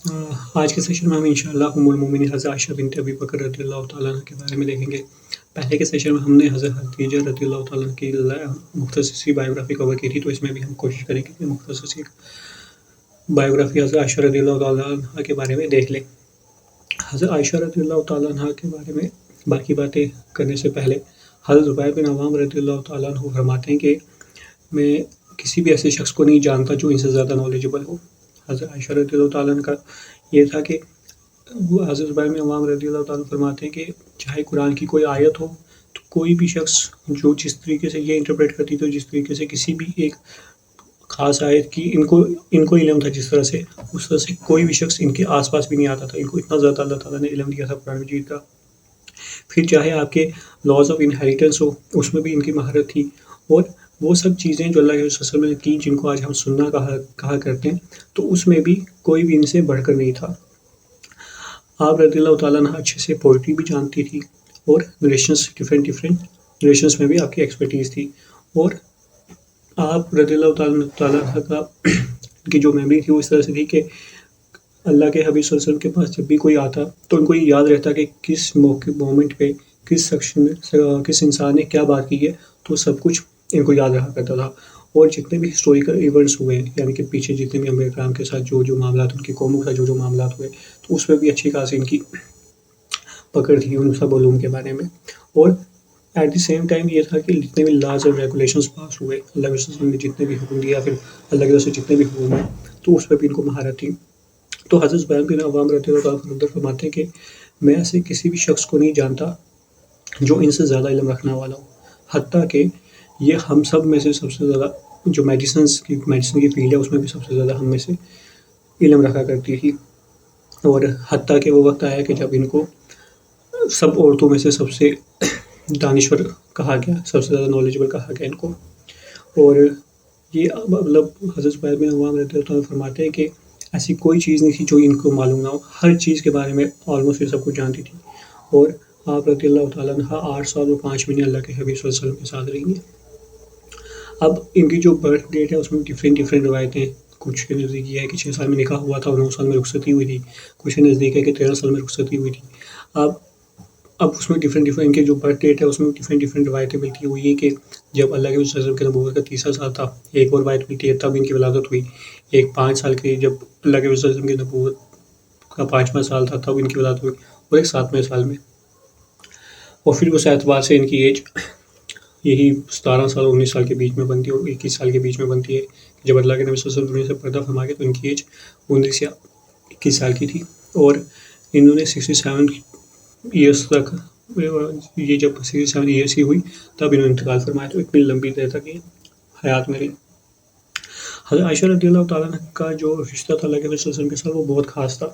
آج کے سیشن میں ہم انشاءاللہ ام المومنین حضرت عائشہ بنت ابی بکر رضی اللہ تعالیٰ عنہ کے بارے میں دیکھیں گے۔ پہلے کے سیشن میں ہم نے حضرت خدیجہ رضی اللہ تعالیٰ عنہ کی مختصر سی بایوگرافی کور کی تھی، تو اس میں بھی ہم کوشش کریں گے کہ مختصر سی بایوگرافی حضرت عائشہ رضی اللہ تعالیٰ عنہ کے بارے میں دیکھ لیں۔ حضرت عائشہ رضی اللہ تعالیٰ عنہ کے بارے میں باقی باتیں کرنے سے پہلے حضرت زبیر بن عوام رضی اللہ تعالیٰ عنہ فرماتے ہیں کہ میں کسی بھی ایسے شخص کو نہیں جانتا جو ان سے زیادہ نالجبل ہو۔ حضرت عائشہ رضی اللہ تعالیٰ عنہ کا یہ تھا کہ حضرت زبیر بن عوام رضی اللہ تعالیٰ عنہ فرماتے ہیں کہ چاہے قرآن کی کوئی آیت ہو تو کوئی بھی شخص جو جس طریقے سے یہ انٹرپریٹ کرتی تھی، جس طریقے سے کسی بھی ایک خاص آیت کی ان کو علم تھا، جس طرح سے اس طرح سے کوئی بھی شخص ان کے آس پاس بھی نہیں آتا تھا۔ ان کو اتنا زیادہ اللہ تعالیٰ نے علم دیا تھا قرآن مجید کا۔ پھر چاہے آپ کے لاز آف انہیریٹنس ہو، اس میں بھی ان کی مہارت تھی، اور وہ سب چیزیں جو اللہ کے رسول صلی اللہ علیہ وسلم نے کی جن کو آج ہم سننا کہا کرتے ہیں، تو اس میں بھی کوئی بھی ان سے بڑھ کر نہیں تھا۔ آپ رضی اللہ تعالیٰ عنہ اچھے سے پوئٹری بھی جانتی تھی، اور نریشنس ڈفرینٹ نریشنس میں بھی آپ کی ایکسپرٹیز تھی، اور آپ رضی اللہ تعالیٰ عنہ کا کی جو میموری تھی وہ اس طرح سے تھی کہ اللہ کے حبیب صلی اللہ علیہ وسلم کے پاس جب بھی کوئی آتا تو ان کو یہ یاد رہتا کہ کس مومنٹ پہ کس انسان نے کیا بات کی ہے، تو سب کچھ ان کو یاد رہا کرتا تھا۔ اور جتنے بھی ہسٹوریکل ایونٹس ہوئے ہیں، یعنی کہ پیچھے جتنے بھی انبیاء کرام کے ساتھ جو معاملات، ان کی قوموں کے ساتھ جو معاملات ہوئے، تو اس میں بھی اچھی خاصی ان کی پکڑ تھی ان سب علوم کے بارے میں۔ اور ایٹ دی سیم ٹائم یہ تھا کہ جتنے بھی لاز اور ریگولیشنس پاس ہوئے، اللہ کے رسول نے جتنے بھی حکم دیا، پھر اللہ کے رسول جتنے بھی حکم ہیں، تو اس پہ بھی ان کو مہارت تھی۔ تو حضرت زبیر بن عوام رضی اللہ تعالیٰ فرماتے ہیں کہ میں ایسے کسی بھی شخص کو نہیں جانتا جو ان سے زیادہ علم رکھنے والا ہو، حتیٰ کہ یہ ہم سب میں سے سب سے زیادہ جو میڈیسن کی فیلڈ ہے، اس میں بھی سب سے زیادہ ہم میں سے علم رکھا کرتی تھی۔ اور حتیٰ کہ وہ وقت آیا کہ جب ان کو سب عورتوں میں سے سب سے دانشور کہا گیا، سب سے زیادہ نالجبل کہا گیا ان کو۔ اور یہ مطلب حضرت زبیر بن عوام رضی اللہ تعالیٰ فرماتے ہیں کہ ایسی کوئی چیز نہیں تھی جو ان کو معلوم نہ ہو، ہر چیز کے بارے میں آلموسٹ یہ سب کچھ جانتی تھی۔ اور آپ رضی اللہ تعالیٰ عنہ 8 سال اور 5 مہینے اللہ کے حبیب صلی اللہ علیہ وسلم کے ساتھ رہی ہیں۔ اب ان کی جو برتھ ڈیٹ ہے اس میں ڈفرینٹ روایتیں، کچھ کے نزدیک یہ ہے کہ 6 سال میں نکاح ہوا تھا اور 9 سال میں رخصتی ہوئی تھی، کچھ کے نزدیک ہے کہ 13 سال میں رخصتی ہوئی تھی۔ اب اس میں ڈفرینٹ ان کے جو برتھ ڈیٹ ہے اس میں ڈفرینٹ روایتیں ملتی ہیں۔ وہ یہ کہ جب اللہ کے وسلم کے نبوت کا 30 سال تھا، ایک اور روایت ملتی ہے تب ان کی ولادت ہوئی۔ ایک 5 سال کی جب اللہ کے وسلم کے نبوت کا 5واں سال تھا تب ان کی ولادت ہوئی، اور ایک 7ویں سال میں۔ اور پھر اس اعتبار سے ان کی ایج یہی 17 سال اور 19 سال کے بیچ میں بنتی ہے، اور 21 سال کے بیچ میں بنتی ہے۔ جب اللہ کے نبی صلی اللہ علیہ وسلم دنیا سے پردہ فرما گئے تو ان کی ایج 19 یا 21 سال کی تھی، اور انہوں نے 67 ایئرس تک، یہ جب 67 ایئرس ہی ہوئی تب انہوں نے انتقال فرمایا، تو اتنی لمبی دیر تک یہ حیات میں رہی۔ حضرت عائشہ رضی اللہ تعالیٰ عنہ کا جو رشتہ تھا اللہ کے رسول صلی اللہ علیہ وسلم کے ساتھ وہ بہت خاص تھا،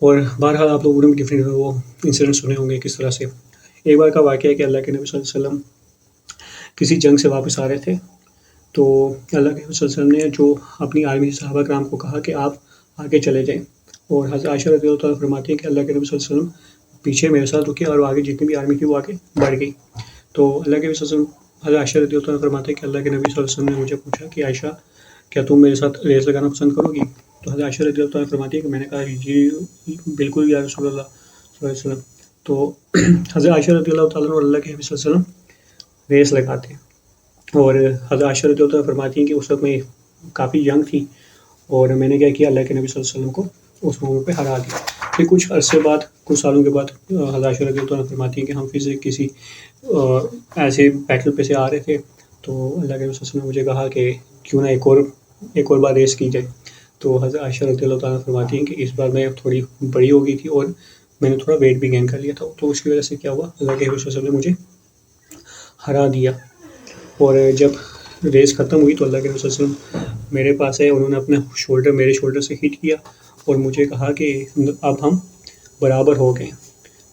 اور بہرحال آپ لوگوں نے بھی ڈفرینٹ وہ انسیڈنٹ سنے ہوں گے کس طرح سے۔ ایک بار کا واقعہ ہے کہ اللہ کے نبی صلی اللہ علیہ وسلم کسی جنگ سے واپس آ رہے تھے، تو اللہ کے نبی صلی اللہ علیہ وسلم نے جو اپنی آرمی صحابہ کرام کو کہا کہ آپ آگے چلے جائیں، اور حضرت عائشہ رضی اللہ تعالیٰ فرماتی ہیں کہ اللہ کے نبی صلی اللہ علیہ وسلم پیچھے میرے ساتھ رکے اور آگے جتنی بھی آرمی تھی وہ آگے بڑھ گئی۔ تو اللہ کے نبی صلی اللہ علیہ وسلم، حضرت عائشہ رضی اللہ تعالیٰ فرماتے ہیں کہ اللہ کے نبی صلی اللہ علیہ وسلم نے مجھے پوچھا کہ عائشہ کیا تم میرے ساتھ ریس لگانا پسند کرو گی؟ تو حضرت عائشہ رضی اللہ تعالیٰ فرماتی ہے کہ میں نے کہا جی بالکل یا رسول اللہ صلی اللہ علیہ وسلم۔ تو حضرت عائشہ رضی اللہ تعالیٰ اور اللہ کے نبی صلی اللہ علیہ وسلم ریس لگاتے ہیں، اور حضرت عائشہ رضی اللہ تعالیٰ فرماتی ہیں کہ اس وقت میں کافی ینگ تھی، اور میں نے کیا کیا، اللہ کے نبی صلی اللہ علیہ وسلم کو اس موقع پہ ہرا دیا۔ پھر کچھ عرصے بعد، کچھ سالوں کے بعد حضرت عائشہ رضی اللہ عنہ فرماتی ہیں کہ ہم پھر سے کسی ایسے بیٹل پہ سے آ رہے تھے، تو اللہ کے رسول صلی اللہ علیہ وسلم نے مجھے کہا کہ کیوں نہ ایک اور بار ریس کی جائے۔ تو حضرت عائشہ رضی اللہ تعالیٰ فرماتی ہیں کہ اس بار میں تھوڑی بڑی ہو گئی تھی اور میں نے تھوڑا ویٹ بھی گین کر لیا تھا، تو اس کی وجہ سے کیا ہوا، اللہ کے رسول صلی اللہ علیہ وسلم نے مجھے ہرا دیا۔ اور جب ریس ختم ہوئی تو اللہ کے رسول صلی اللہ علیہ وسلم میرے پاس آئے، انہوں نے اپنا میرے شولڈر سے ہٹ کیا اور مجھے کہا کہ اب ہم برابر ہو گئے،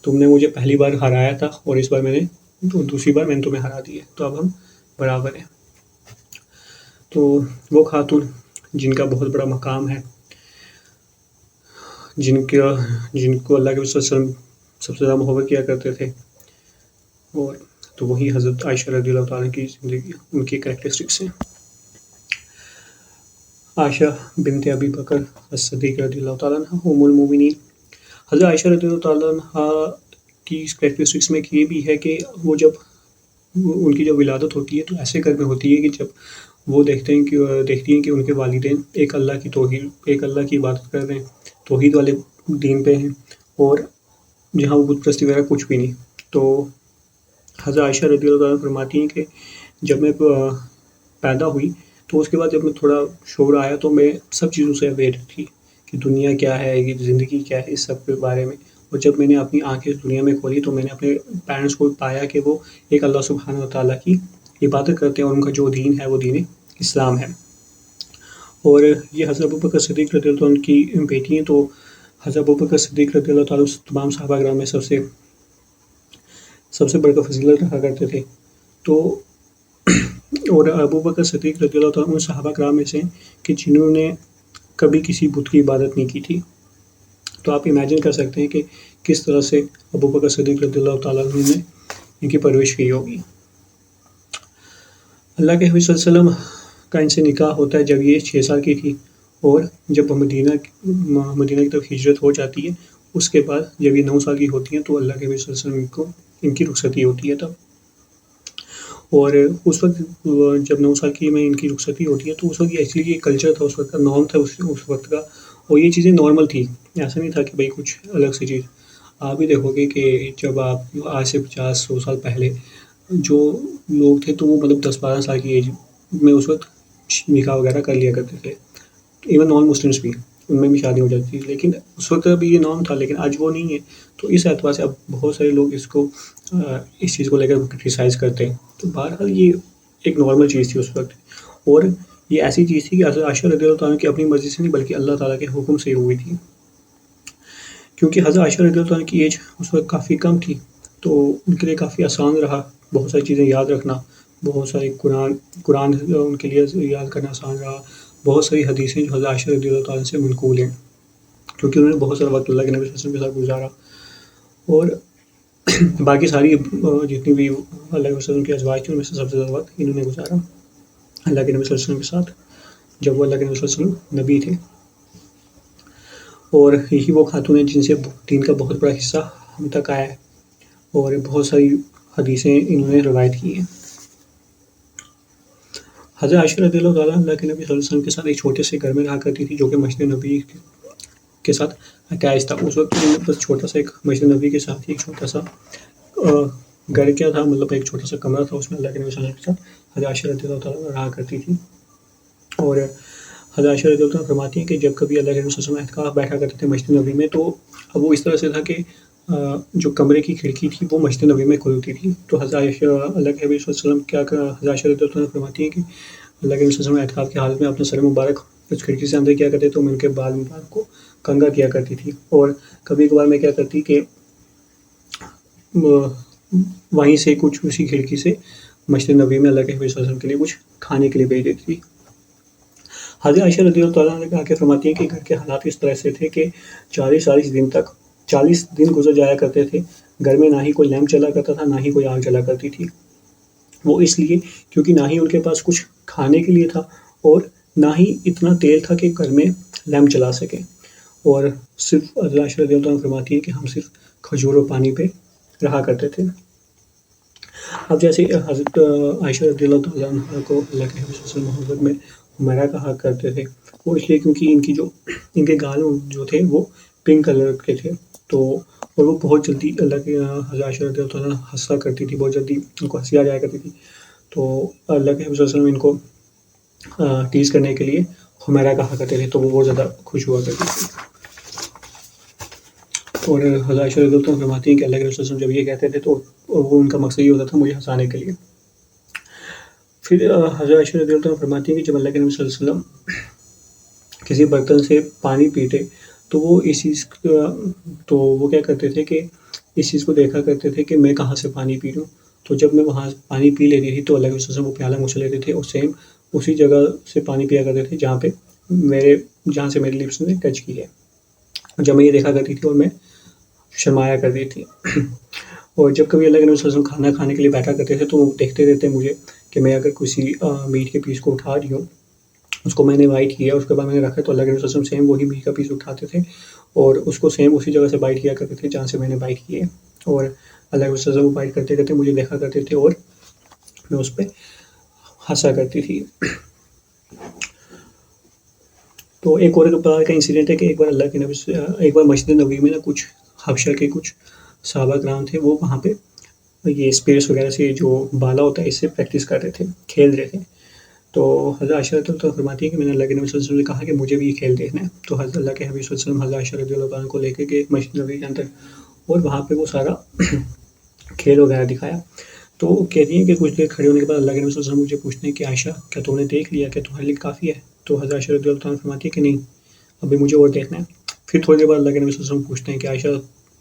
تم نے مجھے پہلی بار ہرایا تھا اور اس بار دوسری بار میں نے تمہیں ہرا دیا، تو اب ہم برابر ہیں۔ تو وہ خاتون جن کا بہت بڑا مقام ہے، جن کو اللہ کے رسول صلی اللہ علیہ وسلم سب سے زیادہ محبت کیا کرتے تھے، اور تو وہی حضرت عائشہ رضی اللہ تعالیٰ کی زندگی، ان کی کریکٹرسٹکس ہیں۔ عائشہ بنت ابی بکر الصدیق رضی اللہ تعالیٰ عنہ ام المومنین۔ حضرت عائشہ رضی اللہ تعالیٰ عنہ کی کریکٹرسٹکس میں یہ بھی ہے کہ وہ جب ان کی جب ولادت ہوتی ہے تو ایسے گھر میں ہوتی ہے کہ جب وہ دیکھتی ہیں کہ ان کے والدین ایک اللہ کی عبادت کر رہے ہیں، توحید والے دین پہ ہیں، اور جہاں وہ بت پرستی وغیرہ کچھ بھی نہیں۔ تو حضرت عائشہ رضی اللہ تعالیٰ فرماتی ہیں کہ جب میں پیدا ہوئی تو اس کے بعد جب میں تھوڑا شعور آیا تو میں سب چیزوں سے اویئر تھی کہ دنیا کیا ہے، یہ زندگی کیا ہے، اس سب کے بارے میں۔ اور جب میں نے اپنی آنکھیں اس دنیا میں کھولی تو میں نے اپنے پیرنٹس کو پایا کہ وہ ایک اللہ سبحانہ و تعالیٰ کی عبادت کرتے ہیں، اور ان کا جو دین ہے وہ دین اسلام ہے۔ اور یہ حضرت ابوبکر صدیق رضی اللہ عنہ کی بیٹی ہیں، تو حضرت ابوبکر صدیق رضی اللہ تعالیٰ تمام صحابہ کرام میں سب سے بڑھ کر فضیلت رکھا کرتے تھے۔ تو اور ابوبکر صدیق رضی اللہ تعالیٰ ان صحابہ کرام میں سے کہ جنہوں نے کبھی کسی بت کی عبادت نہیں کی تھی۔ تو آپ امیجن کر سکتے ہیں کہ کس طرح سے ابوبکر صدیق رضی اللہ تعالیٰ عنہ نے ان کی پرورش کی ہوگی۔ اللہ کے حبیب صلی اللہ علیہ وسلم کا ان سے نکاح ہوتا ہے جب یہ 6 سال کی تھی، اور جب مدینہ کی طرف ہجرت ہو جاتی ہے، اس کے بعد جب یہ 9 سال کی ہوتی ہیں تو اللہ کے حبیب صلی اللہ علیہ وسلم کو ان کی رخصتی ہوتی ہے تب۔ اور اس وقت جب 9 سال کی میں ان کی رخصتی ہوتی ہے تو اس وقت یہ ایکچولی یہ کلچر تھا، اس وقت کا نارم تھا اس وقت کا، اور یہ چیزیں نارمل تھی، ایسا نہیں تھا کہ بھائی کچھ الگ سی چیز۔ آپ بھی دیکھو گے کہ جب آپ آج سے 50-100 سال پہلے جو لوگ تھے تو وہ مطلب 10-12 سال کی ایج میں اس وقت نکاح وغیرہ کر لیا کرتے تھے، ایون نان مسلمس بھی، ان میں بھی شادی ہو جاتی تھی، لیکن اس وقت بھی یہ نارم تھا، لیکن آج وہ نہیں ہے۔ تو اس اعتبار سے اب بہت سارے لوگ اس چیز کو لے کر کرٹیسائز کرتے ہیں۔ تو بہرحال یہ ایک نارمل چیز تھی اس وقت، اور یہ ایسی چیز تھی کہ حضرت عائشہ رضی اللہ تعالیٰ کی اپنی مرضی سے نہیں بلکہ اللہ تعالیٰ کے حکم سے ہوئی تھی، کیونکہ حضرت عائشہ رضی اللہ تعالیٰ کی ایج اس وقت کافی کم تھی، تو ان کے لیے کافی آسان رہا بہت ساری چیزیں یاد رکھنا، بہت ساری قرآن ان کے لیے یاد کرنا آسان رہا، بہت ساری حدیثیں جو حضرت عائشہ رضی اللہ تعالیٰ سے منقول ہیں، کیونکہ انہوں نے بہت سارا وقت اللہ کے نبی صلی اللہ علیہ وسلم کے ساتھ گزارا۔ اور باقی ساری جتنی بھی اللہ کے وسلم کی ازواج تھیں ان میں سے سب سے زیادہ وقت انہوں نے گزارا اللہ کے نبی صلی اللہ علیہ وسلم کے ساتھ، جب وہ اللہ کے نبی صلی اللہ علیہ وسلم نبی تھے۔ اور یہی وہ خاتون ہیں جن سے دین کا بہت بڑا حصہ ہم تک آیا ہے، اور بہت ساری حدیثیں انہوں نے روایت کی ہیں۔ حضرت عائشہ رضی اللہ تعالیٰ اللہ کے نبی صلی اللہ علیہ وسلم کے ساتھ ایک چھوٹے سے گھر میں رہا کرتی تھی جو کہ مسجد نبی کے ساتھ اٹیچ تھا۔ اس وقت بس چھوٹا سا ایک مسجد نبی کے ساتھ ایک چھوٹا سا گھر کیا تھا، مطلب ایک چھوٹا سا کمرہ تھا، اس میں اللہ کے نبی صلی اللہ علیہ وسلم کے ساتھ حضرت عائشہ رضی اللہ تعالیٰ رہا کرتی تھی۔ اور حضرت عائشہ رضی اللہ تعالیٰ فرماتی ہیں کہ جب کبھی اللہ کے نبی صلی اللہ علیہ وسلم اعتکاف بیٹھا کرتے تھے مسجد نبی میں، تو اب وہ اس طرح سے تھا کہ جو کمرے کی کھڑکی تھی وہ مسجد نبی میں کھلتی تھی۔ تو حضرت عائشہ اللہ کے حبیب صلی اللہ علیہ وسلم حضرت عائشہ رضی اللہ عنہ فرماتی ہیں کہ اللہ کے نبی صلی اللہ علیہ وسلم اعتکاف کی حالت میں اپنا سر مبارک اس کھڑکی سے اندر کیا کرتے تو میں ان کے بال مبارک کو کنگھا کیا کرتی تھی، اور کبھی کبھار میں کیا کرتی کہ وہیں سے کچھ اسی کھڑکی سے مسجد نبی میں اللہ کے حبیب صلی اللہ علیہ وسلم کے لیے کچھ کھانے کے لیے بھیج دیتی تھی۔ حضرت عائشہ رضی اللہ تعالیٰ نے کہا کہ فرماتی ہیں کہ گھر کے حالات اس طرح سے تھے کہ 40 دن گزر جایا کرتے تھے، گھر میں نہ ہی کوئی لیمپ چلا کرتا تھا، نہ ہی کوئی آگ جلا کرتی تھی۔ وہ اس لیے کیونکہ نہ ہی ان کے پاس کچھ کھانے کے لیے تھا، اور نہ ہی اتنا تیل تھا کہ گھر میں لیمپ چلا سکیں، اور صرف حضرت عائشہ رضی اللہ عنہ فرماتی ہے کہ ہم صرف کھجور و پانی پہ رہا کرتے تھے۔ اب جیسے حضرت عائشہ رضی اللہ تعالیٰ عنہ کو اللہ کے حبیب صلی اللہ علیہ وسلم محبت میں حمیرہ کہا کرتے تھے، وہ اس لیے کیونکہ ان کے گال جو تھے وہ پنک کلر کے تھے، تو اور وہ بہت جلدی اللہ کے حضرت عائشہ رضی اللہ تعالیٰ عنہ ہنسا کرتی تھی، بہت جلدی ان کو ہنسی آ جایا کرتی تھی، تو اللہ کے حبیب صلی اللہ علیہ وسلم ان کو ٹیز کرنے کے لیے حمیرہ کہا کرتے تھے، تو وہ بہت زیادہ خوش ہوا کرتی تھی۔ اور حضرت عائشہ رضی اللہ عنہ فرماتی ہیں کہ اللہ کے رسول صلی اللہ علیہ وسلم جب یہ کہتے تھے تو وہ ان کا مقصد یہ ہوتا تھا مجھے ہنسانے کے لیے۔ پھر حضرت عائشہ رضی اللہ عنہ فرماتی ہیں کہ جب اللہ کے نبی صلی اللہ علیہ وسلم کسی برتن سے پانی پیتے تو وہ کیا کرتے تھے کہ اس چیز کو دیکھا کرتے تھے کہ میں کہاں سے پانی پی رہا ہوں، تو جب میں وہاں پانی پی لیتی تھی تو اللہ کے وسلم وہ پیالہ مجھ سے لیتے تھے اور سیم اسی جگہ سے پانی پیا کرتے تھے جہاں سے میری لپس نے ٹچ کی ہے، جب میں یہ دیکھا کرتی تھی اور میں شرمایا کرتی تھی۔ اور جب کبھی اللہ کے نبی صلی اللہ علیہ وسلم کھانا کھانے کے لیے بیٹھا کرتے تھے تو وہ دیکھتے رہتے مجھے کہ میں اگر کسی میٹ کے پیس کو اٹھا رہی ہوں اس کو میں نے بائٹ کیا، اس کے بعد میں نے رکھا تو اللہ کے نبی صلی اللہ علیہ وسلم سیم وہی میٹ کا پیس اٹھاتے تھے اور اس کو سیم اسی جگہ سے بائٹ کیا کرتے تھے جہاں سے میں نے بائٹ کیے، اور اللہ کے نبی صلی اللہ علیہ وسلم کو بائٹ کرتے کرتے مجھے دیکھا کرتے تھے اور میں اس پہ ہنسا کرتی تھی۔ تو ایک اور بار کا انسیڈنٹ ہے کہ ایک بار اللہ کے نبی ایک بار مسجد نبوی میں نا کچھ حبشہ کے کچھ صحابہ کرام تھے، وہ وہاں پہ یہ اسپیس وغیرہ سے جو بالا ہوتا ہے اس سے پریکٹس کر رہے تھے، کھیل رہے تھے۔ تو حضرت عائشہ رضی اللہ عنہ فرماتی ہے کہ میں نے اللہ کے نبی صلی اللہ علیہ وسلم سے کہا کہ مجھے بھی یہ کھیل دیکھنا ہے، تو حضرت اللہ کے حبیب صلی اللہ علیہ وسلم حضرت عائشہ رضی اللہ عنہ کو لے کے گئے مسجد نبوی کے اندر، اور وہاں پہ وہ سارا کھیل وغیرہ دکھایا۔ تو وہ کہتی ہیں کہ کچھ دیر کھڑے ہونے کے بعد اللہ کے نبی صلی اللہ علیہ وسلم مجھے پوچھتے ہیں کہ عائشہ کیا تم نے دیکھ لیا، کہ تمہارے لیے کافی ہے؟ تو حضرت عائشہ رضی اللہ عنہ فرماتی ہے کہ نہیں، ابھی مجھے اور دیکھنا ہے۔ پھر تھوڑی دیر بعد اللہ کے نبی صلی اللہ علیہ وسلم پوچھتے ہیں کہ عائشہ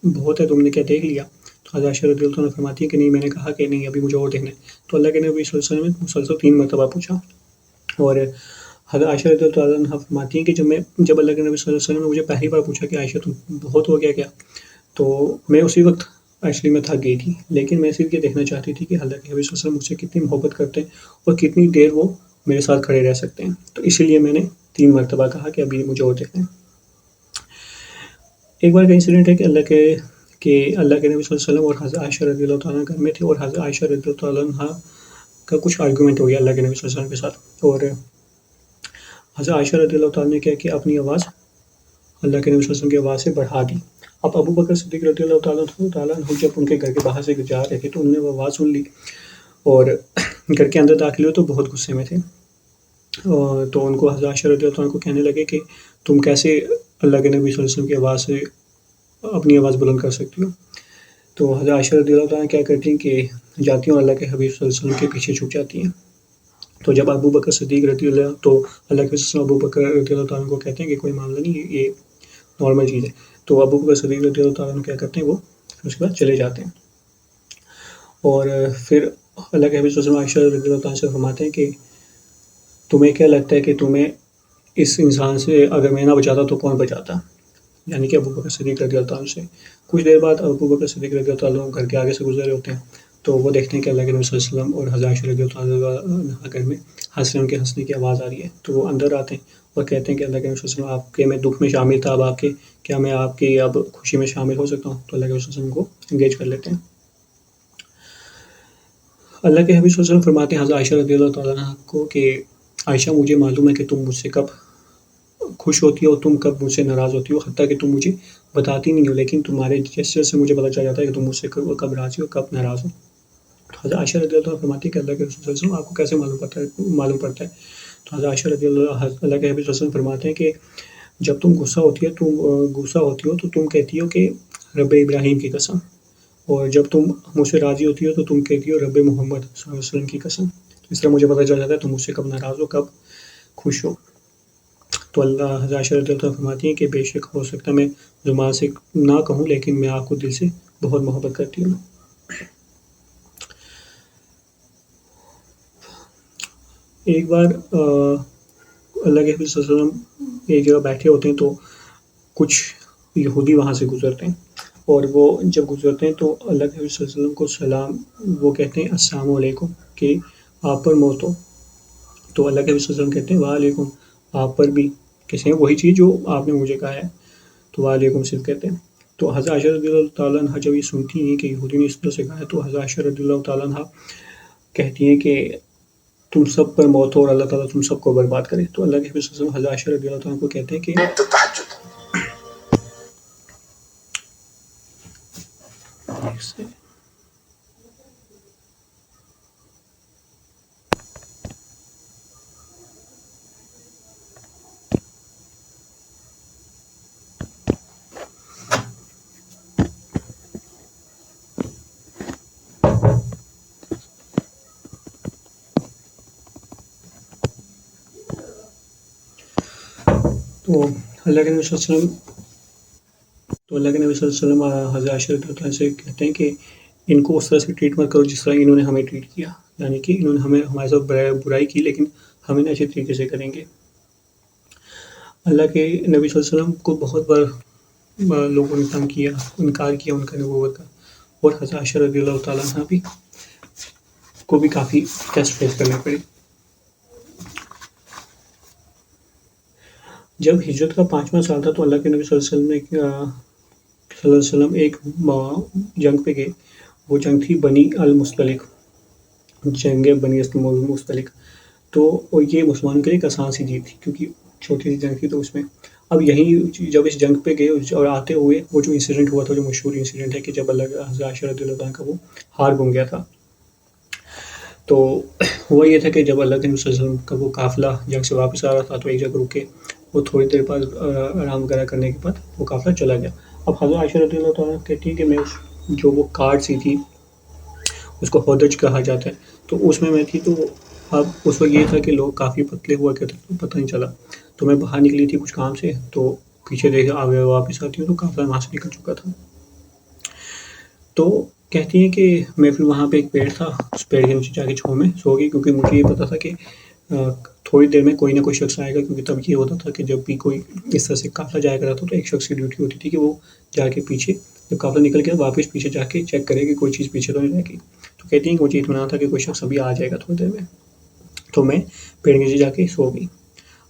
بہت ہے، تم نے کیا دیکھ لیا؟ تو حضرت عائشہ رضی اللہ عنہ فرماتی ہے کہ نہیں، میں نے کہا کہ نہیں، ابھی مجھے اور دیکھنا ہے۔ تو اللہ کے نبی صلی اللہ علیہ وسلم نے مسلسل 3 مرتبہ پوچھا، اور حضرت عائشہ رضی اللہ عنہ فرماتی ہیں کہ جب اللہ کے نبی صلی اللہ علیہ وسلم نے مجھے پہلی بار پوچھا کہ عائشہ تم بہت ہو گیا کیا، تو میں اسی وقت ایکچولی میں تھک گئی تھی، لیکن میں صرف یہ دیکھنا چاہتی تھی کہ اللہ کے حبیب صلی اللہ علیہ وسلم مجھ سے کتنی محبت کرتے ہیں اور کتنی دیر وہ میرے ساتھ کھڑے رہ سکتے ہیں، تو اسی لیے میں نے 3 مرتبہ کہا کہ ابھی مجھے اور دیکھنا ہے۔ ایک بار کا انسیڈنٹ ہے کہ اللہ کے نبی صلی اللہ علیہ وسلم اور حضرت عائشہ رضی اللہ تعالیٰ گھر میں تھے، اور حضرت عائشہ رضی اللہ تعالیٰ عنہ کا کچھ آرگومنٹ ہو گیا اللہ کے نبی صلی اللہ علیہ وسلم کے ساتھ، اور حضرت عائشہ رضی اللہ تعالیٰ نے کیا کہ اپنی آواز اللہ کے نبی صلی اللہ علیہ وسلم کی آواز سے بڑھا دی۔ اب ابو بکر صدیق رضی اللہ تعالیٰ عنہ جب ان کے گھر کے باہر سے جا رہے تھے تو انہوں نے وہ آواز سن لی اور گھر کے اندر داخل ہوئے تو بہت غصے میں تھے، تو ان کو حضرت عائشہ رضی اللہ عنہ کو کہنے لگے کہ تم کیسے اللہ کے نبی صلی اللہ علیہ وسلم کی آواز سے اپنی آواز بلند کر سکتی ہو؟ تو حضرت عائشہ رضی اللہ عنہ کیا کرتی ہیں کہ جاتی ہوں اللہ کے حبیب صلی اللہ علیہ وسلم کے پیچھے چھپ جاتی ہیں۔ تو جب ابو بکر صدیق رضی اللہ تو اللہ کے وسلم ابو بکر رضی اللہ عنہ کو کہتے ہیں کہ کوئی معاملہ نہیں، یہ نارمل چیز ہے، تو ابو بکر صدیق رضی اللہ عنہ کیا کرتے ہیں، وہ اس کے بعد چلے جاتے ہیں، اور پھر اللہ کے حبیب صلی اللہ علیہ وسلم عائشہ رضی اللہ عنہ سے فرماتے ہیں کہ تمہیں کیا لگتا ہے کہ تمہیں اس انسان سے اگر میں نہ بچاتا تو کون بچاتا، یعنی کہ ابو بکر صدیق رضی اللہ عنہ سے۔ کچھ دیر بعد ابو بکر صدیق رضی اللہ عنہ گھر کے آگے سے گزر رہے ہوتے ہیں، تو وہ دیکھتے ہیں کہ اللہ کے نبی صلی اللہ علیہ وسلم اور حضرت عائشہ رضی اللہ عنہ گھر میں ہنس رہے، ان کے ہنسنے کی آواز آ رہی ہے، تو وہ اندر آتے ہیں اور کہتے ہیں کہ اللہ کے نبی صلی اللہ علیہ وسلم آپ کے میں دکھ میں شامل تھا، اب آپ کے کیا میں آپ کی اب خوشی میں شامل ہو سکتا ہوں؟ تو اللہ کے نبی صلی اللہ علیہ وسلم کو انگیج کر لیتے ہیں۔ اللہ کے حبیب صلی اللہ علیہ وسلم فرماتے ہیں حضرت عائشہ رضی اللہ تعالیٰ عنہ کو کہ عائشہ مجھے معلوم ہے کہ تم مجھ سے کب خوش ہوتی ہو اور تم کب مجھ سے ناراض ہوتی ہو، حتیٰ کہ تم مجھے بتاتی نہیں ہو، لیکن تمہارے جیسچر سے مجھے پتہ چل جاتا ہے کہ تم مجھ سے کب راضی ہو کب ناراض ہو۔ حضرت عائشہ رضی اللہ عنہ فرماتی ہے کہ اللہ کے رسول صلی اللہ علیہ وسلم آپ کو کیسے معلوم پڑتا ہے؟ تو حضرت عائشہ رضی اللہ کے حبیب صلی اللہ علیہ وسلم فرماتے ہیں کہ جب تم غصہ ہوتی ہو تو تم کہتی ہو کہ رب ابراہیم کی قسم، اور جب تم مجھ سے راضی ہوتی ہو تو تم کہتی ہو رب محمد صلی اللہ علیہ وسلم کی قسم۔ اس طرح مجھے پتہ چل جاتا ہے تم مجھ سے کب ناراض ہو کب خوش ہو۔ تو اللہ حضرت عائشہ رضی اللہ عنہ فرماتی ہیں کہ بے شک ہو سکتا ہے میں زبان سے نہ کہوں، لیکن میں آپ کو دل سے بہت محبت کرتی ہوں۔ ایک بار اللہ کے حبیب صلی اللہ علیہ وسلم ایک جگہ بیٹھے ہوتے ہیں تو کچھ یہودی وہاں سے گزرتے ہیں، اور وہ جب گزرتے ہیں تو اللہ کے حبیب صلی اللہ علیہ وسلم کو سلام، وہ کہتے ہیں السلام علیکم کہ آپ پر موت ہو، تو اللہ کے حبیب صلی اللہ علیہ وسلم کہتے ہیں وعلیکم، آپ پر بھی کہتے ہیں وہی چیز جو آپ نے مجھے کہا ہے، تو وعلیکم صرف کہتے ہیں۔ تو حضرت عائشہ رضی اللہ تعالیٰ عنہ جب یہ سنتی ہیں کہ یہودی نے اس طرح سے کہا ہے، تو حضرت عائشہ رضی اللہ تعالیٰ عنہ کہتی ہیں کہ تم سب پر موت ہو اور اللہ تعالیٰ تم سب کو برباد کرے۔ تو اللہ کے حبیب صلی اللہ علیہ وسلم حضرت عائشہ رضی اللہ تعالیٰ عنہ کو کہتے ہیں کہ تو اللہ کے نبی صلی اللہ علیہ وسلم حضرت عائشہ رضی اللہ عنہ سے کہتے ہیں کہ ان کو اس طرح سے ٹریٹ مت کرو جس طرح انہوں نے ہمیں ٹریٹ کیا، یعنی کہ انہوں نے ہمارے ساتھ برائی کی لیکن ہم انہیں اچھے طریقے سے کریں گے۔ اللہ کے نبی صلی اللہ علیہ وسلم کو بہت بار لوگوں نے تنگ کیا، انکار کیا ان کا نبوت کا، اور حضرت عائشہ رضی اللہ تعالیٰ عنہ کو بھی کافی ٹیسٹ فیس کرنے پڑے۔ جب ہجرت کا 5واں سال تھا تو اللہ کے نبی صلی اللہ علیہ وسلم ایک جنگ پہ گئے. وہ جنگ تھی بنی المستلق، جنگ بنی المستلق. تو یہ مسلمانوں کے لیے ایک آسان سی جیت تھی کیونکہ چھوٹی سی جنگ تھی. تو اس میں اب یہیں جب اس جنگ پہ گئے اور آتے ہوئے وہ جو انسیڈنٹ ہوا تھا، جو مشہور انسیڈنٹ ہے کہ جب اللہ حضرت عائشہ رضی اللہ عنہا کا وہ ہار گم گیا تھا. تو ہوا یہ تھا کہ جب اللہ کے نبی صلی اللہ علیہ وسلم کا وہ قافلہ جنگ سے واپس آ رہا تھا تو ایک جگہ رکے. وہ تھوڑی دیر بعد آرام وغیرہ کرنے کے بعد وہ قافلہ چلا گیا. اب حضرت عائشہ رضی اللہ تعالیٰ کہتی ہیں کہ میں جو وہ کارڈ سی تھی اس کو ہودج کہا جاتا ہے، تو اس میں تھی. تو اب اس وقت یہ تھا کہ لوگ کافی پتلے ہوا کرتے تھے، پتہ نہیں چلا. تو میں باہر نکلی تھی کچھ کام سے، تو پیچھے دیکھا آگے واپس آتی ہوں تو قافلہ وہاں سے نکل چکا تھا. تو کہتی ہیں کہ میں پھر وہاں پہ ایک پیڑ تھا، اس پیڑ کے نیچے جا کے چھاؤں میں سو گئی، کیونکہ مجھے یہ پتا تھا کہ تھوڑی دیر میں کوئی نہ کوئی شخص آئے گا. کیونکہ تب یہ ہوتا تھا کہ جب بھی کوئی اس طرح سے قافلہ جایا کرتا تھا تو ایک شخص کی ڈیوٹی ہوتی تھی کہ وہ جا کے پیچھے جب قافلہ نکل گیا واپس پیچھے جا کے چیک کرے کہ کوئی چیز پیچھے تو نہیں رہ گئی. تو کہتی ہیں کہ مجھے اطمینان تھا کہ کوئی شخص ابھی آ جائے گا تھوڑی دیر میں. تو میں پیڑ کے نیچے جا کے سو گئی.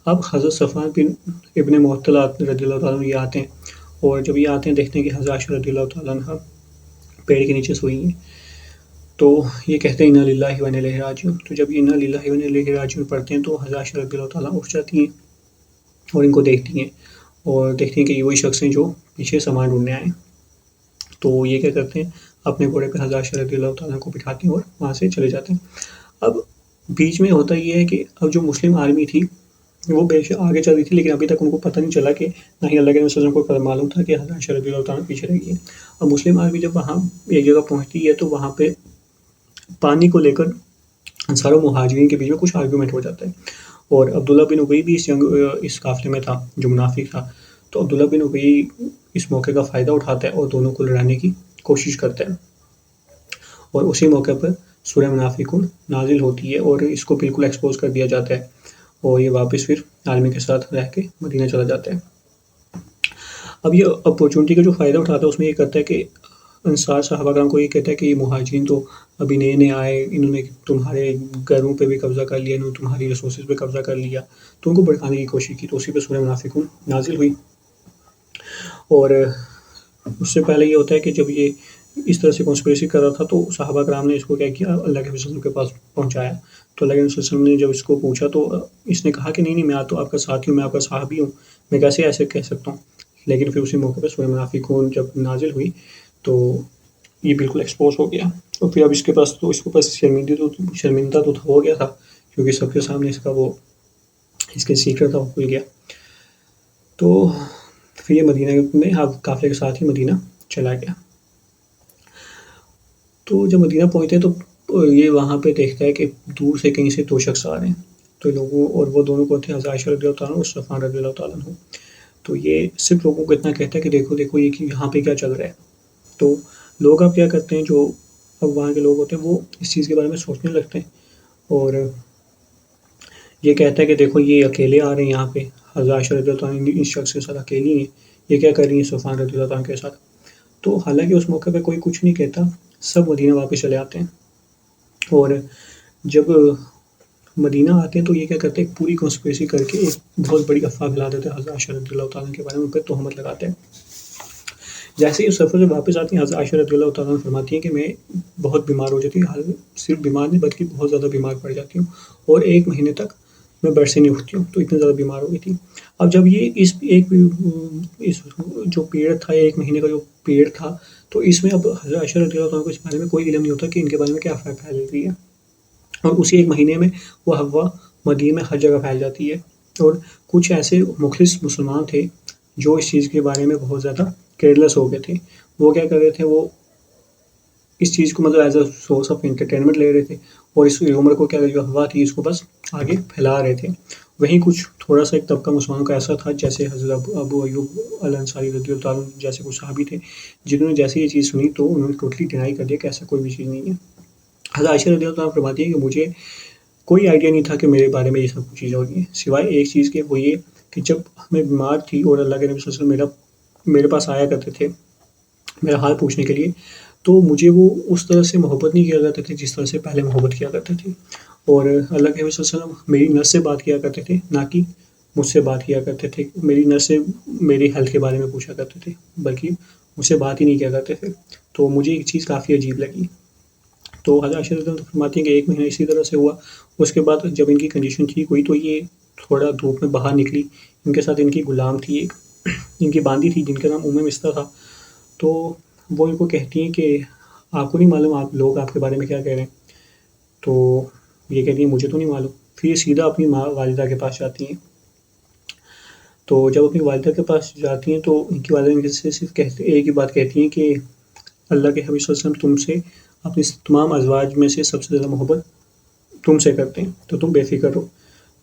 اب حضرت صفوان بن ابن معطل رضی اللہ تعالیٰ یہ آتے ہیں، اور جب یہ آتے ہیں دیکھتے ہیں کہ حضرت عائشہ رضی اللہ تعالیٰ عنہا پیڑ کے نیچے سوئی ہیں. تو یہ کہتے ہیں انا للہ و انا الیہ راجعون. تو جب یہ انا للہ و انا الیہ راجعون پڑھتے ہیں تو حضرت عائشہ رضی اللہ تعالیٰ اٹھ جاتی ہیں اور ان کو دیکھتی ہیں، اور دیکھتی ہیں کہ یہ وہی شخص ہیں جو پیچھے سامان ڈھونڈنے آئے. تو یہ کیا کرتے ہیں، اپنے گھوڑے پہ حضرت عائشہ رضی اللہ تعالیٰ کو بٹھاتے ہیں اور وہاں سے چلے جاتے ہیں. اب بیچ میں ہوتا یہ ہے کہ اب جو مسلم آرمی تھی وہ بے شک آگے چل رہی تھی، لیکن ابھی تک ان کو پتہ نہیں چلا کہ نہ ہی اللہ کے نبی صلی اللہ علیہ وسلم کو معلوم تھا کہ حضرت عائشہ رضی اللہ تعالیٰ پیچھے رہ گئی ہے. اب مسلم آرمی جب وہاں ایک جگہ پہنچتی ہے تو وہاں پہ پانی کو لے کر انصار و مہاجرین کے بیچ میں کچھ آرگیومنٹ ہو جاتا ہے. اور عبداللہ بن ابی بھی اس قافلے میں تھا جو منافق تھا. تو عبداللہ بن ابی اس موقع کا فائدہ اٹھاتا ہے اور دونوں کو لڑانے کی کوشش کرتا ہے. اور اسی موقع پر سورہ منافقون نازل ہوتی ہے اور اس کو بالکل ایکسپوز کر دیا جاتا ہے، اور یہ واپس پھر آرمی کے ساتھ رہ کے مدینہ چلا جاتا ہے. اب یہ اپورچونٹی کا جو فائدہ اٹھاتا ہے اس میں یہ کرتا ہے کہ انصار صحابہ کرام کو یہ کہتا ہے کہ یہ مہاجرین تو ابھی نئے نئے آئے، انہوں نے تمہارے گھروں پہ بھی قبضہ کر لیا، انہوں نے تمہاری ریسورسز پہ قبضہ کر لیا. تو ان کو بھڑکانے کی کوشش کی. تو اسی پہ سورہ منافقون نازل ہوئی. اور اس سے پہلے یہ ہوتا ہے کہ جب یہ اس طرح سے کنسپریسی کر رہا تھا تو صحابہ کرام نے اس کو کیا کیا، اللہ کے وسلم کے پاس پہنچایا. تو اللہ کے وسلم نے جب اس کو پوچھا تو اس نے کہا کہ نہیں میں تو آپ کا ساتھی ہوں، میں آپ کا صحابی ہوں، میں کیسے ایسے کہہ سکتا ہوں. لیکن پھر اسی موقع پہ سورہ منافقون جب نازل ہوئی تو یہ بالکل ایکسپوز ہو گیا. اور پھر اب اس کے پاس شرمندہ تو ہو گیا تھا کیونکہ سب کے سامنے اس کا وہ اس کے سیکرٹ تھا وہ کھل گیا. تو پھر یہ مدینہ میں اب قافلے کے ساتھ ہی مدینہ چلا گیا. تو جب مدینہ پہنچتے ہیں تو یہ وہاں پہ دیکھتا ہے کہ دور سے کہیں سے دو شخص آ رہے ہیں. تو لوگوں اور وہ دونوں کو تھے حضرت عائشہ رضی اللہ تعالیٰ اور صفوان رضی اللہ تعالیٰ عنہ. تو یہ صرف لوگوں کو اتنا کہتا ہے کہ دیکھو دیکھو یہ کہ یہاں پہ کیا چل رہا ہے. تو لوگ اب کیا کرتے ہیں، جو اب وہاں کے لوگ ہوتے ہیں وہ اس چیز کے بارے میں سوچنے لگتے ہیں، اور یہ کہتا ہے کہ دیکھو یہ اکیلے آ رہے ہیں یہاں پہ، حضرت عائشہ رضی اللہ تعالیٰ اس شخص کے ساتھ اکیلی ہیں، یہ کیا کر رہی ہیں صفوان رضی اللہ تعالیٰ کے ساتھ. تو حالانکہ اس موقع پہ کوئی کچھ نہیں کہتا، سب مدینہ واپس چلے آتے ہیں. اور جب مدینہ آتے ہیں تو یہ کیا کرتے ہیں، پوری کنسپریسی کر کے ایک بہت بڑی افواہ پھیلا دیتے ہیں حضرت عائشہ رضی اللہ تعالیٰ کے بارے میں، ان پہ تہمت لگاتے ہیں. جیسے ہی اس سفر سے واپس آتی ہیں حضرت عائشہ رضی اللہ تعالیٰ فرماتی ہیں کہ میں بہت بیمار ہو جاتی ہوں، صرف بیمار نہیں بلکہ بہت زیادہ بیمار پڑ جاتی ہوں، اور 1 مہینے تک میں بیڈ سے نہیں اٹھتی ہوں. تو اتنا زیادہ بیمار ہو گئی تھی. اب جب یہ اس جو پیریڈ تھا 1 مہینے کا جو پیریڈ تھا، تو اس میں اب حضرت عائشہ رضی اللہ تعالیٰ کو اس بارے میں کوئی علم نہیں ہوتا کہ ان کے بارے میں کیا افواہ پھیل رہی ہے. اور اسی 1 مہینے میں وہ افواہ مدینہ میں ہر جگہ پھیل جاتی ہے. اور کچھ ایسے مخلص مسلمان تھے جو اس چیز کے بارے میں بہت زیادہ کیئرلیس ہو گئے تھے. وہ کیا کر رہے تھے، وہ اس چیز کو as a source of entertainment لے رہے تھے، اور اس عمر کو کیا جو افواہ تھی اس کو بس آگے پھیلا رہے تھے. وہیں کچھ تھوڑا سا ایک طبقہ مسلمانوں کا ایسا تھا جیسے حضرت ابو ایوب الانصاری رضی اللہ تعالیٰ جیسے کچھ صحابی تھے، جنہوں نے جیسے یہ چیز سنی تو انہوں نے ٹوٹلی ڈینائی کر دیا کہ ایسا کوئی بھی چیز نہیں ہے. حضرت عائشہ رضی اللہ تعالیٰ فرماتی ہے کہ مجھے کوئی آئیڈیا نہیں تھا کہ میرے بارے میں یہ سب کچھ چیزیں ہوتی ہیں، سوائے ایک چیز کے، وہ یہ کہ جب میں بیمار تھی اور اللہ کے نبی صلی اللہ علیہ وسلم میرے پاس آیا کرتے تھے میرا حال پوچھنے کے لیے، تو مجھے وہ اس طرح سے محبت نہیں کیا کرتے تھے جس طرح سے پہلے محبت کیا کرتے تھے. اور اللہ کے نبی صلی اللہ علیہ وسلم میری نس سے بات کیا کرتے تھے، نہ کہ مجھ سے بات کیا کرتے تھے، میری نہ صرف میری ہیلتھ کے بارے میں پوچھا کرتے تھے بلکہ مجھ سے بات ہی نہیں کیا کرتے تھے. تو مجھے ایک چیز کافی عجیب لگی. تو حضرت عائشہ رضی اللہ عنہا فرماتی ہیں کہ 1 مہینہ اسی طرح سے ہوا. اس کے بعد جب ان کی کنڈیشن ٹھیک ہوئی تو یہ تھوڑا دھوپ میں باہر نکلی. ان کے ساتھ ان کی غلام تھی ایک، ان کی باندی تھی جن کا نام مستہ تھا. تو وہ ان کو کہتی ہیں کہ آپ کو نہیں معلوم آپ لوگ آپ کے بارے میں کیا کہہ رہے ہیں؟ تو یہ کہتی ہیں مجھے تو نہیں معلوم. پھر یہ سیدھا اپنی ماں والدہ کے پاس جاتی ہیں. تو جب اپنی والدہ کے پاس جاتی ہیں تو ان کی والدہ ان سے صرف ایک ہی بات کہتی ہیں کہ اللہ کے حبیب صلی اللہ علیہ وسلم تم سے اپنی تمام ازواج میں سے سب سے زیادہ محبت تم سے کرتے ہیں، تو تم بے فکر ہو.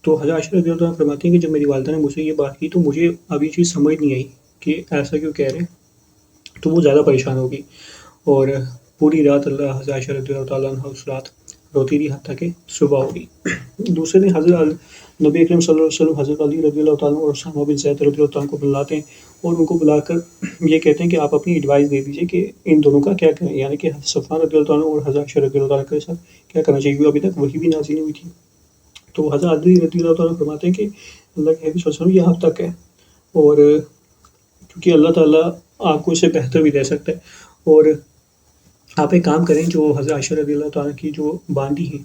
تو حضرت عائشہ رضی اللہ عنہا فرماتی ہیں کہ جب میری والدہ نے مجھ سے یہ بات کی تو مجھے اب یہ چیز سمجھ نہیں آئی کہ ایسا کیوں کہہ رہے ہیں. تو وہ زیادہ پریشان ہوگی اور پوری رات اللہ حضرت عائشہ رضی اللہ تعالیٰ عنہ اس رات روتی رہی حتیٰ کہ صبح ہوگی. دوسرے دن حضرت نبی اکرم صلی اللہ علیہ وسلم حضرت علی رضی اللہ تعالیٰ اور اسامہ بن زید رضی اللہ تعالیٰ کو بلاتے ہیں اور ان کو بلا کر یہ کہتے ہیں کہ آپ اپنی ایڈوائس دے دیجیے کہ ان دونوں کا کیا کریں، یعنی کہ حضرت صفوان رضی اللہ تعالیٰ اور حضرت عائشہ رضی اللہ تعالیٰ کے ساتھ کیا کرنا چاہیے، ابھی تک وہی بھی نازل نہیں ہوئی تھی. تو حضرت علی رضی اللہ تعالیٰ فرماتے ہیں کہ اللہ کے حبیب صلی اللہ علیہ وسلم یہاں تک ہے، اور کیونکہ اللہ تعالیٰ آپ کو اسے بہتر بھی دے سکتا ہے. اور آپ ایک کام کریں، جو حضرت عائشہ رضی اللہ تعالیٰ کی جو باندی ہیں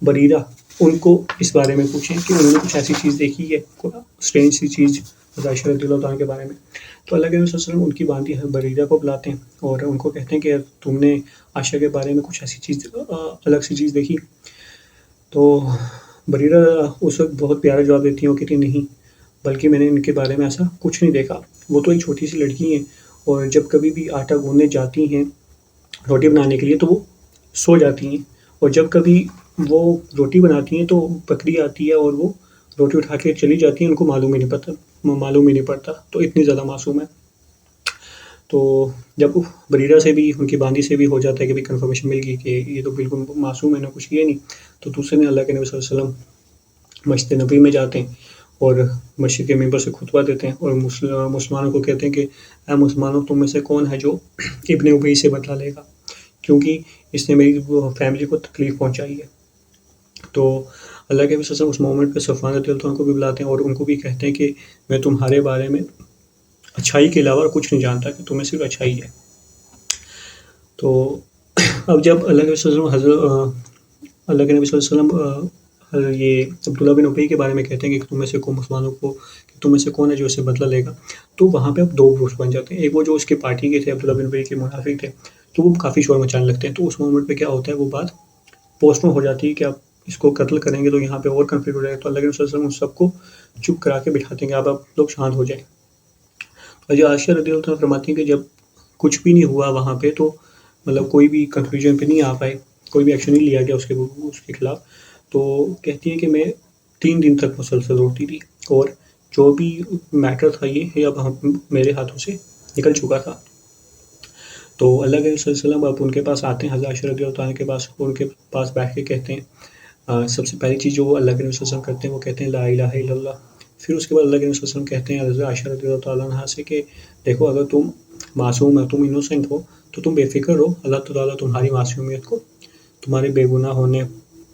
بریرہ، ان کو اس بارے میں پوچھیں کہ انہوں نے کچھ ایسی چیز دیکھی ہے، اسٹرینج سی چیز حضرت عائشہ رضی اللہ تعالیٰ کے بارے میں. تو اللہ کے نبی صلی اللہ علیہ وسلم ان کی باندی بریرہ کو بلاتے ہیں اور ان کو کہتے ہیں کہ تم نے عائشہ کے بارے میں کچھ ایسی چیز الگ سی چیز دیکھی. تو بریرہ اس وقت بہت پیارا جواب دیتی ہیں، وہ کہتی نہیں، بلکہ میں نے ان کے بارے میں ایسا کچھ نہیں دیکھا. وہ تو ایک چھوٹی سی لڑکی ہیں اور جب کبھی بھی آٹا گوندنے جاتی ہیں روٹی بنانے کے لیے تو وہ سو جاتی ہیں، اور جب کبھی وہ روٹی بناتی ہیں تو بکری آتی ہے اور وہ روٹی اٹھا کے چلی جاتی ہیں، ان کو معلوم ہی نہیں پڑتا. تو اتنی زیادہ معصوم ہے. تو جب بریرہ سے بھی ان کی باندی سے بھی ہو جاتا ہے کہ بھی کنفرمیشن مل گئی کہ یہ تو بالکل معصوم ہے، نے کچھ کیا نہیں، تو دوسرے دن اللہ کے نبی صلی اللہ علیہ وسلم مسجد نبی میں جاتے ہیں اور مسجد کے ممبر سے خطبہ دیتے ہیں اور مسلمانوں کو کہتے ہیں کہ اے مسلمانوں، تم میں سے کون ہے جو ابن ابی سے بدلہ لے گا، کیونکہ اس نے میری فیملی کو تکلیف پہنچائی ہے. تو اللہ کے نبی صلی اللہ علیہ وسلم اس مومنٹ پہ صفوان رضی اللہ عنہ کو بھی بلاتے ہیں اور ان کو بھی کہتے ہیں کہ میں تمہارے بارے میں اچھائی کے علاوہ کچھ نہیں جانتا، کہ تمہیں صرف اچھائی ہے. تو اب جب اللہ کے نبی صلی اللہ علیہ وسلم یہ عبداللہ بن ابی کے بارے میں کہتے ہیں کہ تم میں سے کون مسلمانوں کو، کہ تم میں سے کون ہے جو اسے بدلہ لے گا، تو وہاں پہ اب 2 گروپس بن جاتے ہیں. ایک وہ جو اس کے پارٹی کے تھے، عبداللہ بن ابی کے منافق تھے، تو وہ کافی شور مچانے لگتے ہیں. تو اس مومنٹ پہ کیا ہوتا ہے، وہ بات پوسٹ میں ہو جاتی ہے کہ آپ اس کو قتل کریں گے تو یہاں پہ اور کنفلکٹ ہو جائے گا. تو اللہ کے نبی صلی اللہ علیہ وسلم سب کو چپ کرا کے بٹھاتے ہیں کہ آپ لوگ شانت ہو جائیں. اور جو عائشہ رضی اللہ عنہا فرماتی ہیں کہ جب کچھ بھی نہیں ہوا وہاں پہ، تو مطلب کوئی بھی کنکلوژن پہ نہیں آ پائے، کوئی بھی ایکشن نہیں لیا گیا اس کے خلاف، تو کہتی ہیں کہ میں 3 دن تک مسلسل روتی تھی اور جو بھی میٹر تھا یہ اب میرے ہاتھوں سے نکل چکا تھا. تو اللہ کے صلی اللہ علیہ وسلم اب ان کے پاس آتے ہیں حضرت عائشہ رضی اللہ عنہ کے پاس، اور ان کے پاس بیٹھ کے کہتے ہیں سب سے پہلی چیز جو اللہ کے نبی صلی اللہ علیہ وسلم کرتے ہیں وہ کہتے ہیں لا الہ الا اللہ. پھر اس کے بعد اللہ کے نبی صلی اللہ علیہ وسلم کہتے ہیں حضرت عائشہ رضی اللہ تعالیٰ عنہ سے کہ دیکھو، اگر تم معصوم ہو، تم انوسینٹ ہو، تو تم بے فکر رہو، اللہ تعالیٰ تمہاری معصومیت کو تمہارے بے گناہ ہونے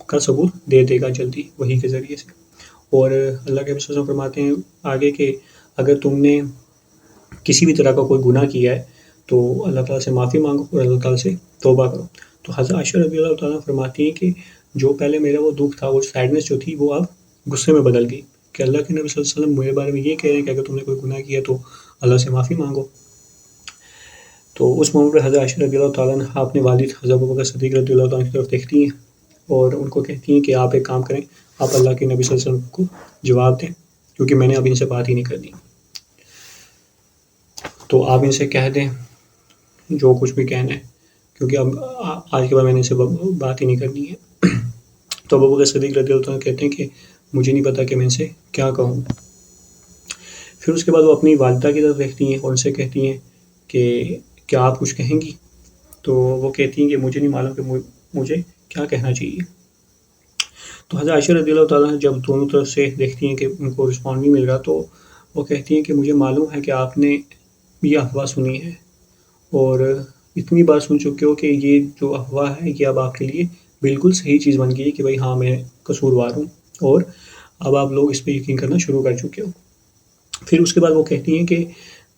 کا ثبوت دے دے گا جلدی وحی کے ذریعے سے. اور اللہ کے نبی صلی اللہ علیہ وسلم فرماتے ہیں آگے کہ اگر تم نے کسی بھی طرح کا کوئی گناہ کیا ہے تو اللہ تعالیٰ سے معافی مانگو اور اللہ تعالیٰ سے توبہ کرو. تو حضرت عائشہ رضی اللہ تعالیٰ فرماتی ہیں کہ جو پہلے میرا وہ دکھ تھا، وہ سیڈنس جو تھی، وہ اب غصے میں بدل گئی کہ اللہ کے نبی صلی اللہ علیہ وسلم میرے بارے میں یہ کہہ رہے ہیں کہ اگر تم نے کوئی گناہ کیا تو اللہ سے معافی مانگو. تو اس موقع پر حضرت عائشہ رضی اللہ تعالیٰ عنہ اپنے والد حضرت ابوبکر صدیق رضی اللہ تعالیٰ کی طرف دیکھتی ہیں اور ان کو کہتی ہیں کہ آپ ایک کام کریں، آپ اللہ کے نبی صلی اللہ علیہ وسلم کو جواب دیں، کیونکہ میں نے اب ان سے بات ہی نہیں کرنی. تو آپ ان سے کہہ دیں جو کچھ بھی کہنا ہے، کیونکہ اب آج کے بعد میں نے ان سے بات ہی نہیں کرنی ہے. تو ابوبکر صدیق رضی اللہ عنہ کہتے ہیں کہ مجھے نہیں پتا کہ میں ان سے کیا کہوں. پھر اس کے بعد وہ اپنی والدہ کی طرف دیکھتی ہیں اور ان سے کہتی ہیں کہ کیا آپ کچھ کہیں گی؟ تو وہ کہتی ہیں کہ مجھے نہیں معلوم کہ مجھے کیا کہنا چاہیے. تو حضرت عائشہ رضی اللہ تعالیٰ جب دونوں طرف سے دیکھتی ہیں کہ ان کو رسپانڈ نہیں مل رہا، تو وہ کہتی ہیں کہ مجھے معلوم ہے کہ آپ نے یہ افواہ سنی ہے اور اتنی بار سن چکے ہو کہ یہ جو افواہ ہے یہ اب آپ کے لیے بالکل صحیح چیز بن گئی ہے کہ بھائی ہاں میں قصوروار ہوں اور اب آپ لوگ اس پہ یقین کرنا شروع کر چکے ہو۔ پھر اس کے بعد وہ کہتی ہیں کہ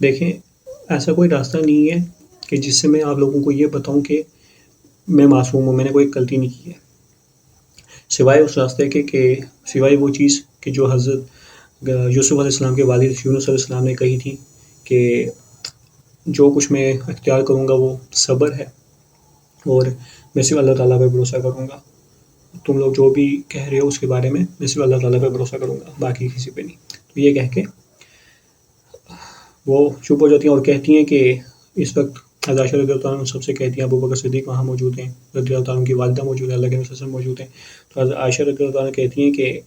دیکھیں ایسا کوئی راستہ نہیں ہے کہ جس سے میں آپ لوگوں کو یہ بتاؤں کہ میں معصوم ہوں، میں نے کوئی غلطی نہیں کی ہے، سوائے اس راستے کے کہ سوائے وہ چیز کہ جو حضرت یوسف علیہ السلام کے والد یونس علیہ السلام نے کہی تھی کہ جو کچھ میں اختیار کروں گا وہ صبر ہے اور میں صرف اللہ تعالیٰ پہ بھروسہ کروں گا، تم لوگ جو بھی کہہ رہے ہو اس کے بارے میں صرف اللہ تعالیٰ پہ بھروسہ کروں گا، باقی کسی پہ نہیں۔ تو یہ کہہ کے وہ چپ ہو جاتی ہیں اور کہتی ہیں کہ اس وقت حضرت عائشہ رضی اللہ عنہ سب سے کہتی ہیں، ابو بکر صدیق وہاں موجود ہیں، رضی اللہ عنہ کی والدہ موجود ہیں، اللہ کے نبی صلی اللہ علیہ وسلم موجود ہیں، تو حضرت عائشہ رضی اللہ عنہ کہتی ہیں کہ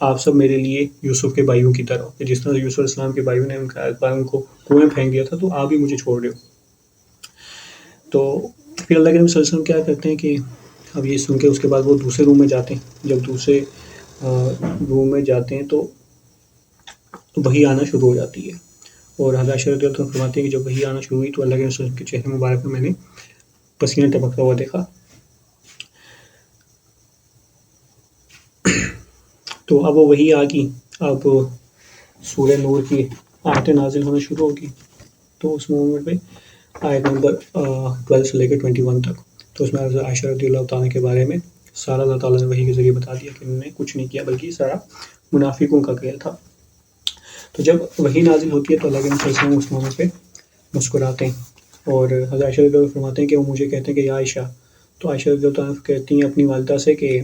آپ سب میرے لیے یوسف کے بھائیوں کی طرح ہو، کہ جس طرح یوسف علیہ السلام کے بھائیوں نے ان کو کنویں میں پھینک دیا تھا تو آپ بھی مجھے چھوڑ رہے ہو۔ تو پھر اللہ کے نبی صلی اللہ علیہ وسلم کیا کرتے ہیں کہ اب یہ سن کے اس کے بعد وہ دوسرے روم میں جاتے ہیں، جب دوسرے روم میں جاتے ہیں تو وحی آنا شروع ہو جاتی ہے، اور حضرت عائشہ رضی اللہ عنہ فرماتی ہیں کہ جب وحی آنا شروع ہوئی تو اللہ کے نبی صلی اللہ علیہ وسلم کے چہرے مبارک میں میں نے پسینہ ٹپکتا ہوا دیکھا۔ تو اب وہ وحی آ گئی، اب سورہ نور کی آیتیں نازل ہونا شروع ہوگی، تو اس مومنٹ پہ آیت نمبر 12 سے لے کے 21 تک، تو اس میں حضرت عائشہ رضی اللہ تعالیٰ کے بارے میں سارا اللہ تعالیٰ نے وحی کے ذریعے بتا دیا کہ انہوں نے کچھ نہیں کیا بلکہ سارا منافقوں کا کیا تھا۔ تو جب وحی نازل ہوتی ہے تو اللہ کے نبی صلی اللہ علیہ وسلم اس مومنٹ پہ مسکراتے ہیں، اور حضرت عائشہ رضی اللہ عنہ فرماتے ہیں کہ وہ مجھے کہتے ہیں کہ یا عائشہ، تو عائشہ رضی اللہ عنہ کہتی ہیں اپنی والدہ سے کہ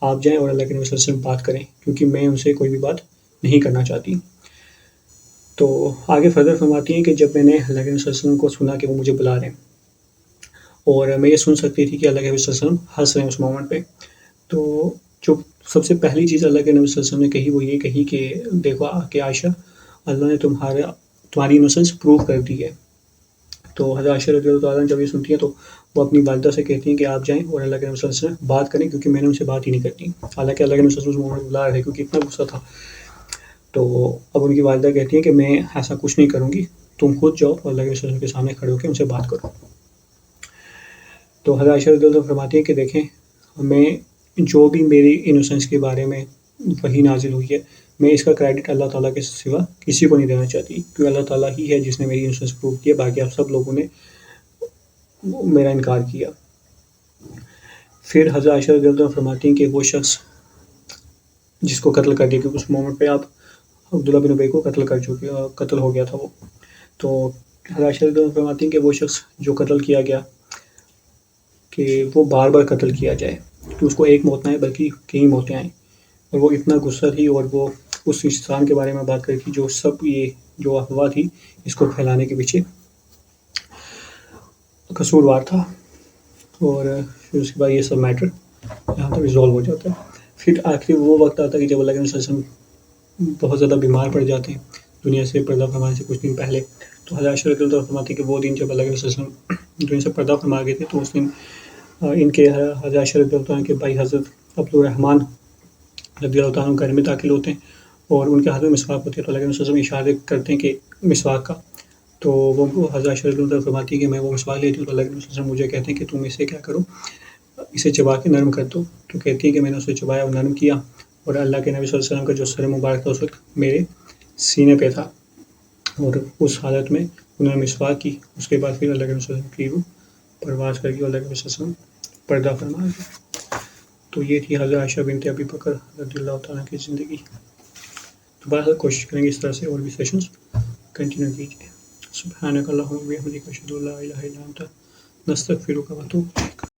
آپ جائیں اور اللہ کے نبی صلی اللہ علیہ وسلم بات کریں، کیونکہ میں ان سے کوئی بھی بات نہیں کرنا چاہتی۔ تو آگے فردر فرماتی ہیں کہ جب میں نے اللہ کے نبی صلی اللہ علیہ وسلم کو سنا کہ وہ مجھے بلا رہے ہیں، اور میں یہ سن سکتی تھی کہ اللہ کے نبی صلی اللہ علیہ وسلم ہنس رہے ہیں اس مومنٹ پہ، تو جو سب سے پہلی چیز اللہ کے نبی صلی اللہ علیہ وسلم نے کہی وہ یہ کہی کہ دیکھو کہ عائشہ، اللہ نے تمہاری انوسنس پروو کر دی ہے۔ تو حضرت عائشہ رضی اللہ عنہ جب یہ سنتی ہیں تو وہ اپنی والدہ سے کہتی ہیں کہ آپ جائیں اور اللہ کے نبی صلی اللہ علیہ وسلم بات کریں، کیونکہ میں نے ان سے بات ہی نہیں کرتی، حالانکہ اللہ کے نبی صلی اللہ علیہ وسلم اس مومنٹ بلا رہے تھے کیونکہ اتنا غصہ تھا۔ تو اب ان کی والدہ کہتی ہیں کہ میں ایسا کچھ نہیں کروں گی، تم خود جاؤ اور اللہ کے نبی صلی اللہ علیہ وسلم کے سامنے کھڑے ہو کے ان سے بات کرو۔ تو حضرت عائشہ رضی اللہ عنہ فرماتی ہیں کہ دیکھیں میں جو بھی میری انوسنس کے بارے میں وحی نازل ہوئی ہے، میں اس کا کریڈٹ اللہ تعالیٰ کے سوا کسی کو نہیں دینا چاہتی، کیونکہ اللہ تعالیٰ ہی ہے جس نے میری انوسنس پروو کی ہے، باقی آپ سب لوگوں نے میرا انکار کیا۔ پھر حضرت عائشہ رضی اللہ عنہ فرماتی ہیں کہ وہ شخص جس کو قتل کر دیا، کیونکہ اس مومنٹ پہ آپ عبداللہ بن ابی کو قتل ہو گیا تھا وہ، تو حضرت عائشہ رضی اللہ عنہ فرماتی ہیں کہ وہ شخص جو قتل کیا گیا کہ وہ بار بار قتل کیا جائے، کہ اس کو ایک موت نہ آئے بلکہ کئی موتیں آئیں، اور وہ اتنا غصہ تھی اور وہ اس انسان کے بارے میں بات کری تھی جو سب یہ جو افواہ تھی اس کو پھیلانے کے پیچھے قصوروار تھا، اور پھر اس کے بعد یہ سب میٹر یہاں تک ریزالو ہو جاتا ہے۔ پھر آخری وہ وقت آتا ہے کہ جب اللہ کے نبی صلی اللہ علیہ وسلم بہت زیادہ بیمار پڑ جاتے ہیں دنیا سے پردہ فرمانے سے کچھ دن پہلے، تو حضرت عائشہ رضی اللہ عنہ فرماتی ہے کہ وہ دن جب اللہ کے نبی صلی اللہ علیہ وسلم دنیا سے پردہ فرما گئے تھے تو اس دن ان کے حضرت عائشہ رضی اللہ عنہ کے بھائی حضرت عبدالرحمن رضی اللہ عنہ گھر میں داخل ہوتے ہیں اور ان کے ہاتھ میں مسواک ہوتی ہے، تو اللہ کے نبی صلی اللہ علیہ وسلم اشارے کرتے ہیں کہ مسواک کا، تو وہ حضرت عائشہ رضی اللہ عنہ فرماتی ہے کہ میں وہ مسواک لیتی ہوں تو اللہ کے نبی صلی اللہ علیہ وسلم مجھے کہتے ہیں کہ تم اسے کیا کرو، اسے چبا کے نرم کر دو، تو کہتی ہے کہ میں نے اسے چبایا اور نرم کیا، اور اللہ کے نبی صلی اللہ علیہ وسلم کا جو سر مبارک تھا اس وقت میرے سینے پہ تھا، اور اس حالت میں انہوں نے مسواک کی، اس کے بعد پھر اللہ کے نبی صلی اللہ علیہ وسلم کی روح پرواز کر گئی اور اللہ کے نبی صلی اللہ علیہ وسلم پردہ فرما گئے۔ تو یہ تھی حضرت عائشہ بنت ابی بکر رضی اللہ تعالیٰ کی زندگی۔ دوبارہ کوشش کریں گے اس طرح سے اور بھی سیشنز کنٹینیو کیجیے۔ سبحانک اللہم و بحمدک اشہد ان لا الہ الا انت نستغفرک و نتوب الیک۔